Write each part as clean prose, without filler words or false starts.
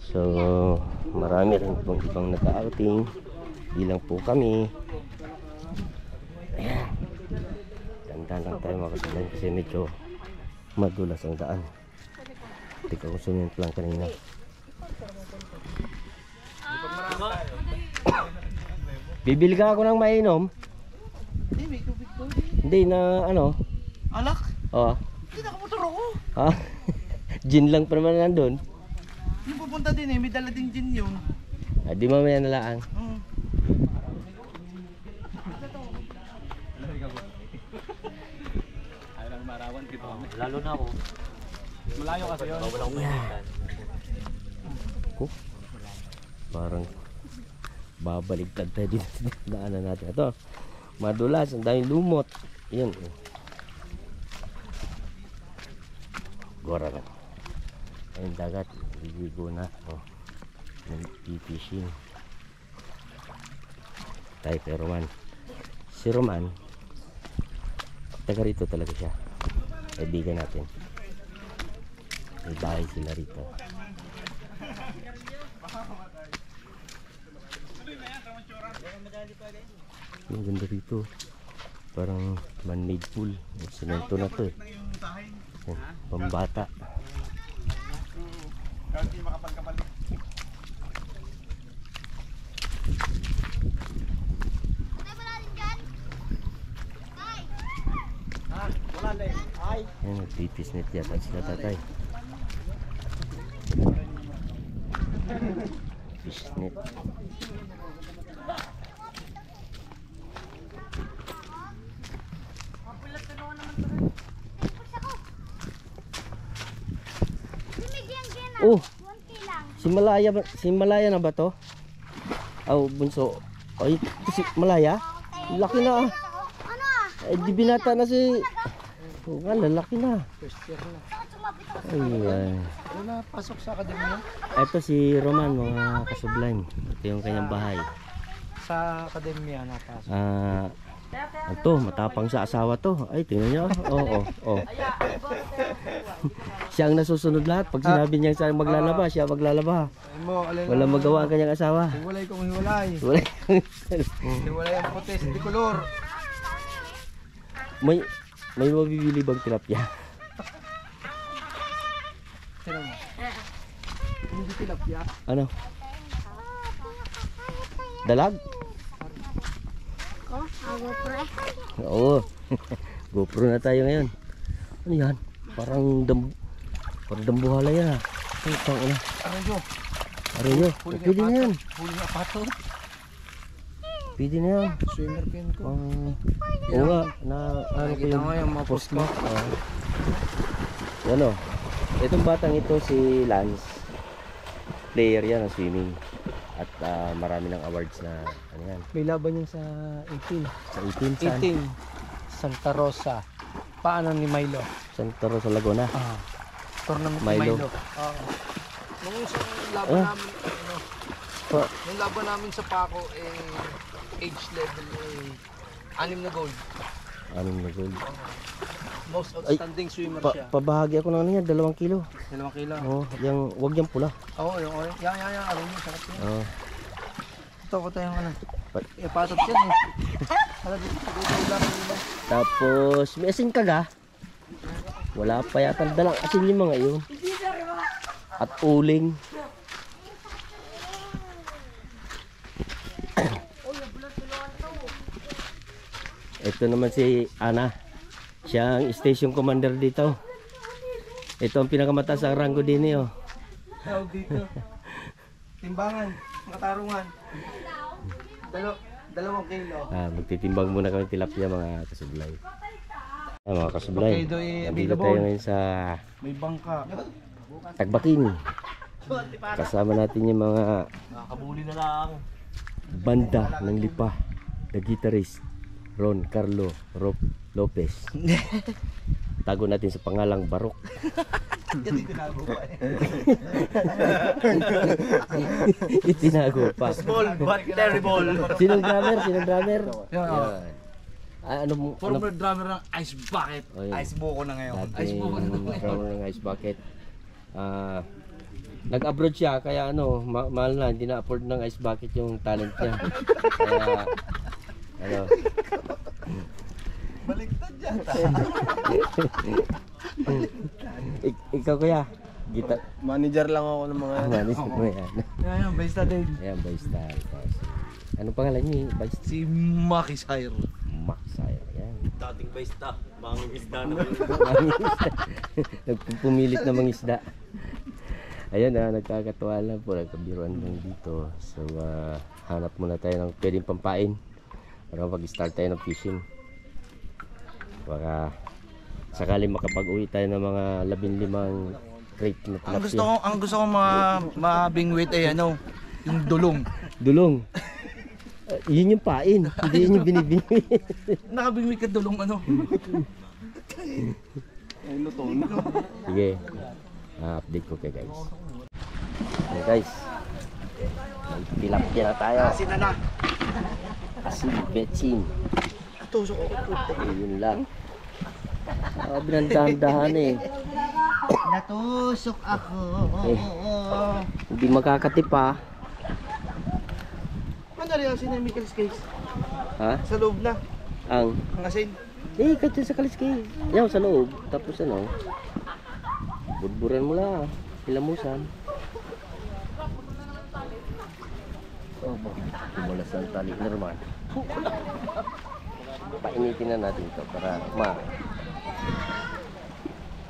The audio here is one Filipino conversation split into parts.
So marami rin pong ibang nag-outing, di lang po kami. Ayan, tandaan lang tayo mga kasabay kasi medyo madulas ang daan. Hindi ko suminit lang kanina. Bibili ka ako ng mainom? Hindi, may tubig doon. Hindi na ano? Alak? Oo. Hindi, nakamotor ako. Ha? Gin lang pa naman nandun. Yung pupunta din may dala ding gin yun. Ah, di mamaya nalaan. Lalo na ako. Malayo kasi yun. Walang pinitan. Oh, parang babaligtad tayo dito sa daanan natin. Ito, madulas, ang daming lumot. Yan. Gora lang. Ayun dagat, ligo na. Oh, nag-fishing. Tayo kay Roman. Si Roman, taga rito talaga siya. Kaibigan natin. May bahay sila rito. Yung ganda rito. Parang man-made pool. Yung semento na to eh. Yan, pambata. Yan, nagpipis net yata sila tatay. Fish net. Oh, si Malaya na ba to? Oh, bunso. Ay, ito si Malaya? Laki na ah. Eh, di binata na si... Oh, nga, lalaki na. First year na. Ay, Ano na, pasok sa akademya? ito si Roman, mga kasublime. Ito yung kanyang bahay. Sa akademya napasok. Ito, matapang sa asawa to. Ay, tingnan nyo. Oo, oo. Siya ang nasusunod lahat. Pag sinabi niya siya maglalaba, siya maglalaba. Walang magawa ang kanyang asawa. Hiwalay kung hiwalay. Wala. Hiwalay ang puti, hindi kulor. May mabibili bang tilapia? Sino mo? Hindi tilapia. Ano? Dalag? Oo. GoPro na tayo ngayon. Ano yan? Parang dambuhala yan ah. Ang ina. Ano yun? Arenyo. Pwede na yan. Huli nga pato. Pwede na yan. Swimmer pin ko. Oo nga. Ano ko Nakikita mo yung mga post mo. Ano? Itong batang ito si Lance. Player yan ng swimming. At marami ng awards na ano yan. May laban yan sa 18. Sa 18 saan? 18. Santa Rosa. Paano ni Milo? Santa Rosa Laguna. Tournament Milo. Milo. Nung isang laban namin, nung laban namin sa Paco, age level, 6 na gold. Anong na gold? Most outstanding swimmer siya. Pabahagi ako ng ano yan, 2 kilo. 2 kilo. Oo, wag yung pula. Oo, yung oil. Yan, alam mo, sarap yan. Oo. Ito ko tayong ano. Patot yan eh. Hala, dito sa gudaw lang. Tapos, may asin ka ga? Wala pa yata dalang asin yung mga yun. At uling. Ito naman si Ana. Siya ang station commander dito. Ito ang pinakamataas ang ranggo din eh. Oh. Tawag dito. Timbangan, katarungan. 2 kilo. Magtitimbang muna kami tilapia mga kasublay. Mga kasublay. Okay, do Nandito tayo ngayon sa may bangka. Tagbaking. Kasama natin yung mga Nakakabuli na lang. banda ng Lipa. The guitarist Ron Carlo Lopez. Tago natin sa pangalang Barok. Itinago pa. Small but terrible. Sinong drummer? Yeah. Former drummer ng Ice Bucket. Oh, yun. Ice buko na ngayon. Dating drummer ng Ice Bucket. Nag-abroad siya, kaya ano, mahal na, hindi na-afford ng ice bucket yung talent niya. Kaya, ano. Baliktad yan. Ikaw kuya, gita. Manager lang ako ng mga Manis mo yan. Ayan, basta din. Ayan, Baystar. Ano pangalan niyo? Baystar? Si Maki Sairo. Max, ayan. Dating baysta. Banging isda na kayo. Nagpumilit na mangisda. Ayun na, nagkakatuwa lang po, nagkabiruan lang dito. So, hanap muna tayo ng pwedeng pampain para mag-start tayo ng fishing. Baka sakali makapag-uwi tayo ng mga 15 crate na tilapia. Ang gusto ko mabingwit ay ano, yung dulong. Dulong. Yun yung pain, hindi yun yung binibingwit. Nakabingwit ka dulong ano. Ay luto. Sige. Update ko kayo guys. Okay guys. Magtilapia na tayo. Asin na. Asin, betsin. Tusok ako. Yun lang. Binandahan-dahan eh. Natusok ako. Hindi makakatip pa. Ano rin asin na Michael's case? Ha? Sa loob na. Ang asin. kahit sa kaliski. Yan sa loob. Tapos ano? Budburan mo lang. Hilamusan. Oh, tumulas ang tali na naman. Painitin na natin ito para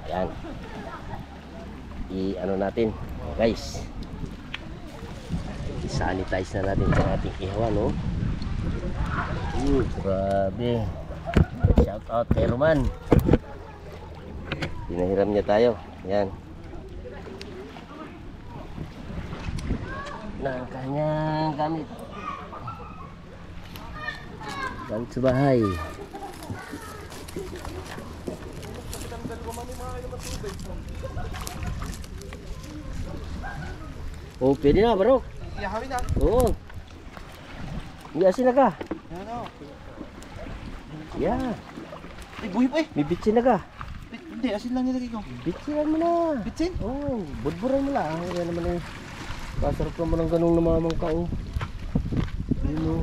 ayan. I-ano natin, guys. I-sanitize na natin sa ating ihawan, no? Grabe. Shout out kay Roman. Pinahiram niya tayo. Yan. Ng kanyang gamit. Gamit sa bahay. Oh, pwede na, bro. Ihawin na. Oo. Iasin na ka. Yan o. Yeah. Ay, buhay pa eh. May bitsin na ka. Hindi, asin lang nilagay ko. Bitsinan mo na. Bitsin? Oo, budburan mo lang. Yan naman eh. Kasarap naman ang ganong namamangka, oh. Yun, oh.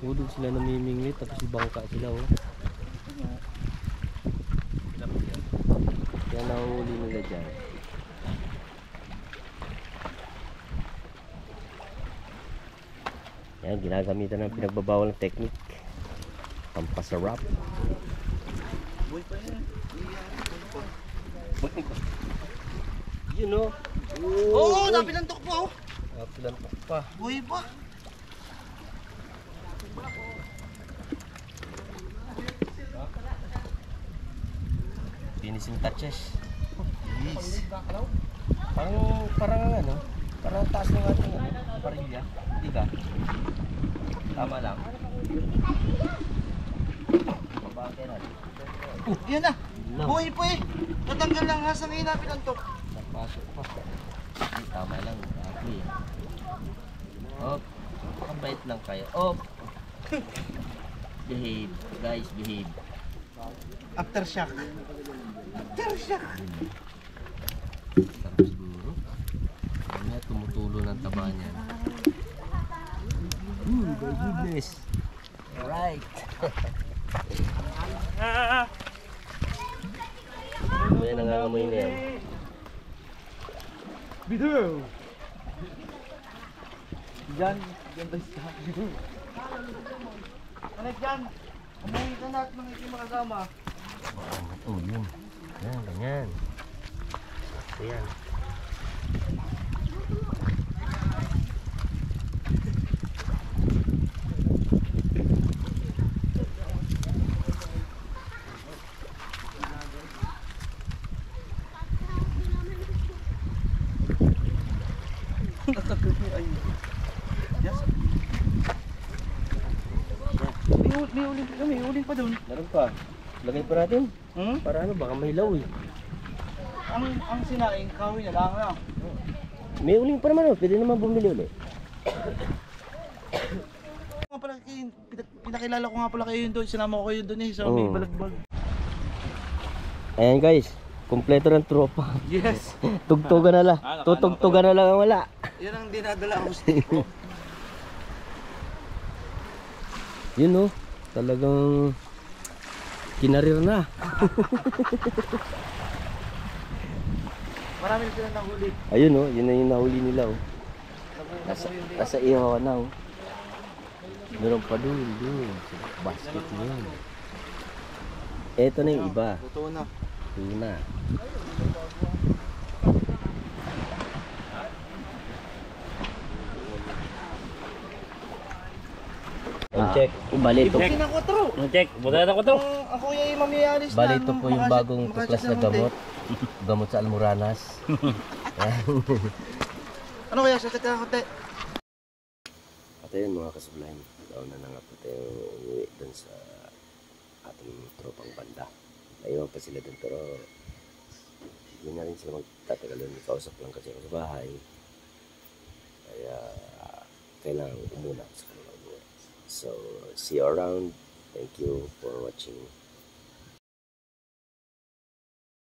Doon sila namimingwit, tapos ibangka sila, oh. Yan nahuli nila dyan. Yan, ginagamitan ng pinagbabawal ng technique. Pampasarap. Buhay pa yan. Yun, oh. Oo, napilantok po. Napilantok pa. Buhay pa. Finishing touches. Yes. Parang ano, parang taas ng ating parilya. Hindi ka? Tama lang. Babagay natin. Yan na. Buhay pa eh. Natanggal lang ha sa ngayon napilantok. Napasok pa. Hindi, tama lang. Grabe. Op. Kabait lang kayo. Op. Behave. Guys, behave. Aftershock. Aftershock. Sarap siguro. Kanya tumutulo ng taba niyan. My goodness. Alright. May nangangamoy na yan. Bidyo. Diyan ba siya? Bidyo. Ano dyan? Umuwi ka na at mga hindi makasama. Oh, yun. Yan, ganyan. Ayan. May uling pa doon. Meron pa. Lagay pa natin. Para ano, baka mahilaw eh. Ang sinaing, kahoy na lang na. May uling pa naman, oh. Pwede naman bumili ulit. Pinakilala ko nga pala kayo yun doon. Sinama ko kayo doon eh. Sa may balagbag. Ayan guys. Kompleto ng tropa. Yes. Tugtugan na lang. Tutugtugan na lang ang wala. Yan ang dinadala ko sa tipo. Yun oh. Talagang kinarir na. Marami na sila nahuli. Ayun oh. Yun na yung nahuli nila oh. Nasa ihaw na oh. Meron pa doon. Sa basket na yun. Eto na yung iba. Totoo na. Tuna. Check. Bali ito. Hindi na ko tro. Check. Buta na ko to. Ako yung mamiyalis na. Bali ito po yung bagong tuklas na gamot. Gamot sa Almoranas. Ano kaya sa tagkakote? At ayun mga kasublime. Nauna na nga po tayo umuwi dun sa ating tropang banda. Naiwan pa sila dun pero hindi na rin sila magtatagal dun. Kausap lang kasi ako sa bahay. Kaya kailangan umuna sa kanilang buhay. So, see you around. Thank you for watching.